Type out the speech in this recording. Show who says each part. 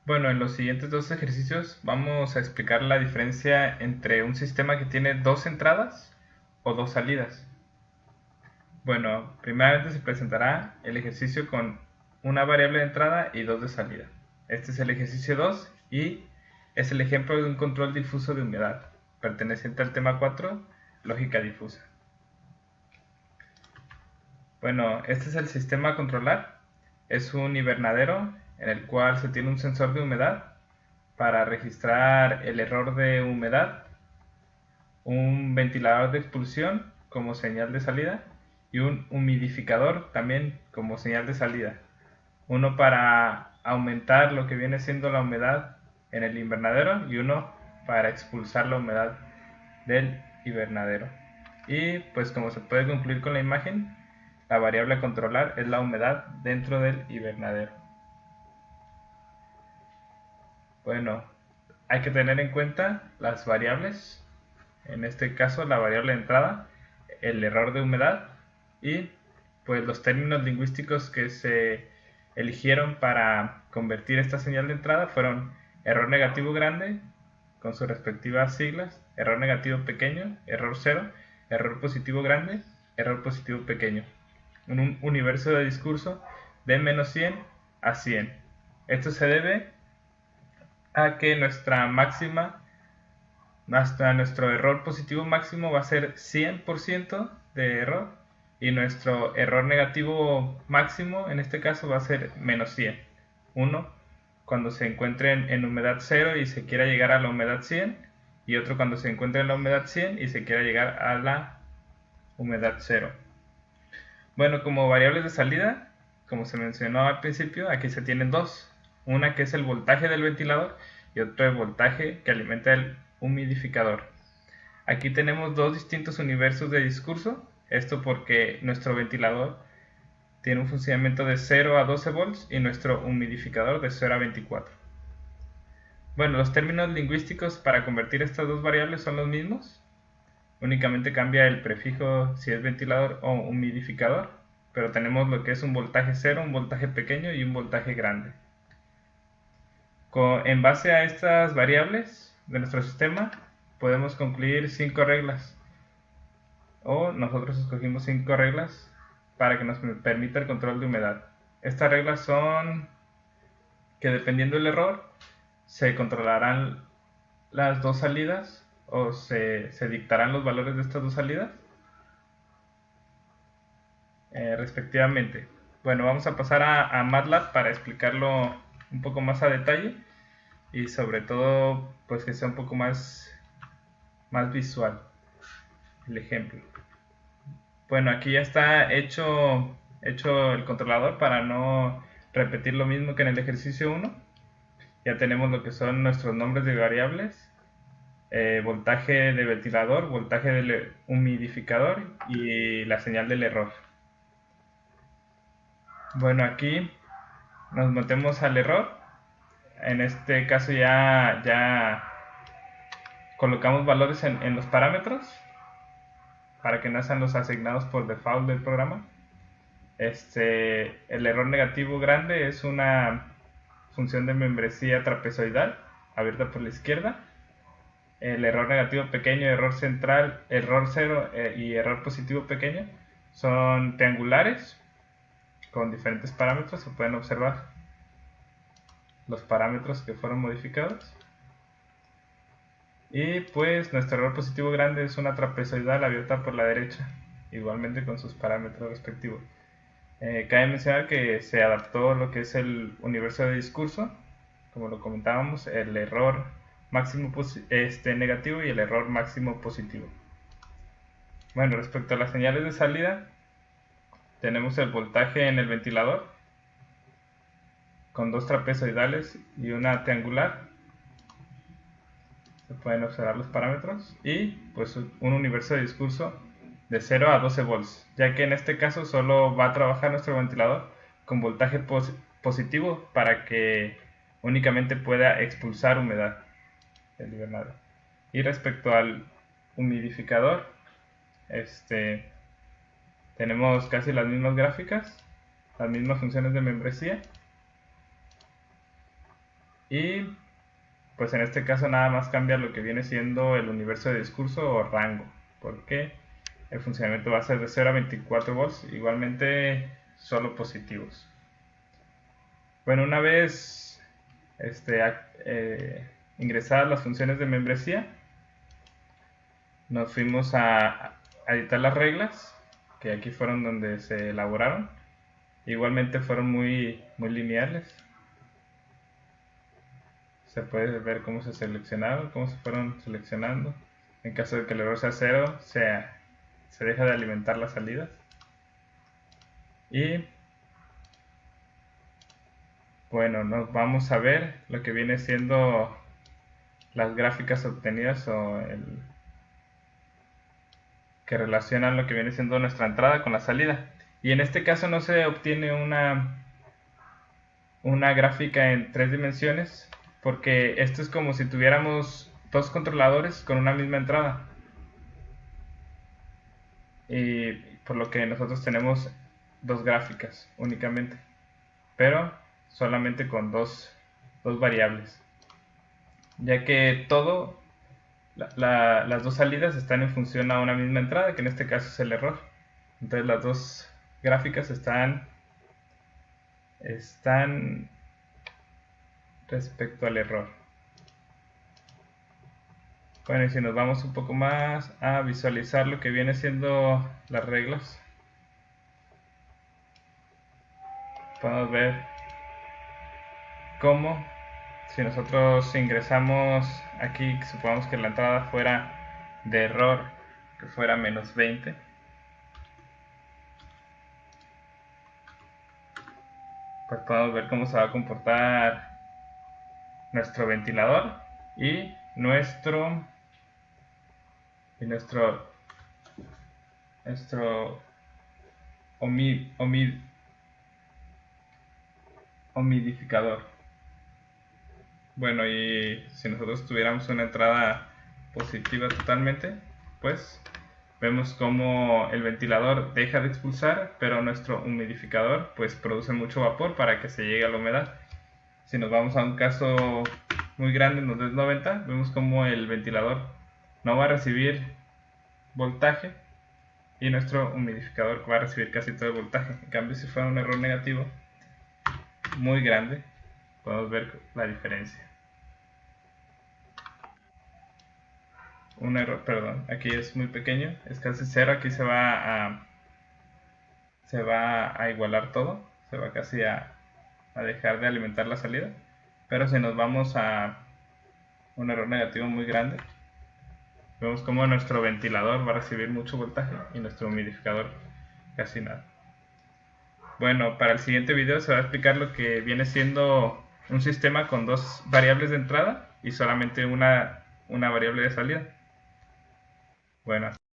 Speaker 1: Bueno, en los siguientes dos ejercicios vamos a explicar la diferencia entre un sistema que tiene dos entradas o dos salidas. Bueno, primeramente se presentará el ejercicio con una variable de entrada y dos de salida. Este es el ejercicio 2 y es el ejemplo de un control difuso de humedad, perteneciente al tema 4, lógica difusa. Bueno, este es el sistema a controlar. Es un invernadero en el cual se tiene un sensor de humedad para registrar el error de humedad, un ventilador de expulsión como señal de salida y un humidificador también como señal de salida. Uno para aumentar lo que viene siendo la humedad en el invernadero y uno para expulsar la humedad del invernadero. Y pues como se puede concluir con la imagen, la variable a controlar es la humedad dentro del invernadero. Bueno, hay que tener en cuenta las variables, en este caso la variable de entrada, el error de humedad y pues los términos lingüísticos que se eligieron para convertir esta señal de entrada fueron error negativo grande con sus respectivas siglas, error negativo pequeño, error cero, error positivo grande, error positivo pequeño. Un universo de discurso de menos 100 a 100. Esto se debe a que nuestro error positivo máximo va a ser 100% de error y nuestro error negativo máximo en este caso va a ser menos 100. 1 cuando se encuentre en humedad 0 y se quiera llegar a la humedad 100 y otro cuando se encuentre en la humedad 100 y se quiera llegar a la humedad 0. Bueno, como variables de salida, como se mencionó al principio, aquí se tienen dos. Una que es el voltaje del ventilador y otro el voltaje que alimenta el humidificador. Aquí tenemos dos distintos universos de discurso, esto porque nuestro ventilador tiene un funcionamiento de 0 a 12 volts y nuestro humidificador de 0 a 24. Bueno, los términos lingüísticos para convertir estas dos variables son los mismos, únicamente cambia el prefijo si es ventilador o humidificador, pero tenemos lo que es un voltaje 0, un voltaje pequeño y un voltaje grande. En base a estas variables de nuestro sistema podemos concluir 5 reglas, o nosotros escogimos 5 reglas para que nos permita el control de humedad. Estas reglas son que dependiendo del error se controlarán las dos salidas o se dictarán los valores de estas dos salidas respectivamente. Bueno, vamos a pasar a MATLAB para explicarlo un poco más a detalle y sobre todo pues que sea un poco más visual el ejemplo. Bueno, aquí ya está hecho el controlador para no repetir lo mismo que en el ejercicio 1. Ya tenemos lo que son nuestros nombres de variables, voltaje de ventilador, voltaje del humidificador y la señal del error. Bueno, aquí nos metemos al error. En este caso ya colocamos valores en los parámetros para que no sean los asignados por default del programa. El error negativo grande es una función de membresía trapezoidal abierta por la izquierda. El error negativo pequeño, error central, error cero y error positivo pequeño son triangulares con diferentes parámetros. Se pueden observar los parámetros que fueron modificados. Y pues nuestro error positivo grande es una trapezoidal abierta por la derecha, igualmente con sus parámetros respectivos. Cabe mencionar que se adaptó lo que es el universo de discurso, como lo comentábamos, el error máximo negativo y el error máximo positivo. Bueno, respecto a las señales de salida, tenemos el voltaje en el ventilador con dos trapezoidales y una triangular. Se pueden observar los parámetros y pues un universo de discurso de 0 a 12 volts, ya que en este caso solo va a trabajar nuestro ventilador con voltaje positivo para que únicamente pueda expulsar humedad del invernadero. Y respecto al humidificador, tenemos casi las mismas gráficas, las mismas funciones de membresía. Y pues en este caso nada más cambia lo que viene siendo el universo de discurso o rango, porque el funcionamiento va a ser de 0 a 24 volts, igualmente solo positivos. Bueno, una vez ingresadas las funciones de membresía, nos fuimos a editar las reglas, que aquí fueron donde se elaboraron. Igualmente fueron muy lineales. Se puede ver cómo se seleccionaron, cómo se fueron seleccionando. En caso de que el error sea 0, se deja de alimentar las salidas. Y bueno, nos vamos a ver lo que viene siendo las gráficas obtenidas que relacionan lo que viene siendo nuestra entrada con la salida. Y en este caso no se obtiene una gráfica en 3 dimensiones, porque esto es como si tuviéramos dos controladores con una misma entrada. Y por lo que nosotros tenemos dos gráficas únicamente, pero solamente con dos variables, ya que las dos salidas están en función a una misma entrada, que en este caso es el error. Entonces las dos gráficas están respecto al error. Bueno, y si nos vamos un poco más a visualizar lo que viene siendo las reglas, podemos ver cómo si nosotros ingresamos aquí, supongamos que la entrada fuera de error, que fuera menos 20, pues podemos ver cómo se va a comportar nuestro ventilador y nuestro humidificador. Bueno, y si nosotros tuviéramos una entrada positiva totalmente, pues vemos como el ventilador deja de expulsar, pero nuestro humidificador pues produce mucho vapor para que se llegue a la humedad. Si nos vamos a un caso muy grande, en donde es 90, vemos como el ventilador no va a recibir voltaje y nuestro humidificador va a recibir casi todo el voltaje. En cambio, si fuera un error negativo muy grande, podemos ver la diferencia. Un error, perdón, aquí es muy pequeño, es casi cero, aquí se va a igualar todo, se va casi a dejar de alimentar la salida. Pero si nos vamos a un error negativo muy grande, vemos como nuestro ventilador va a recibir mucho voltaje y nuestro humidificador casi nada. Bueno, para el siguiente video se va a explicar lo que viene siendo un sistema con dos variables de entrada y solamente una variable de salida. Bueno,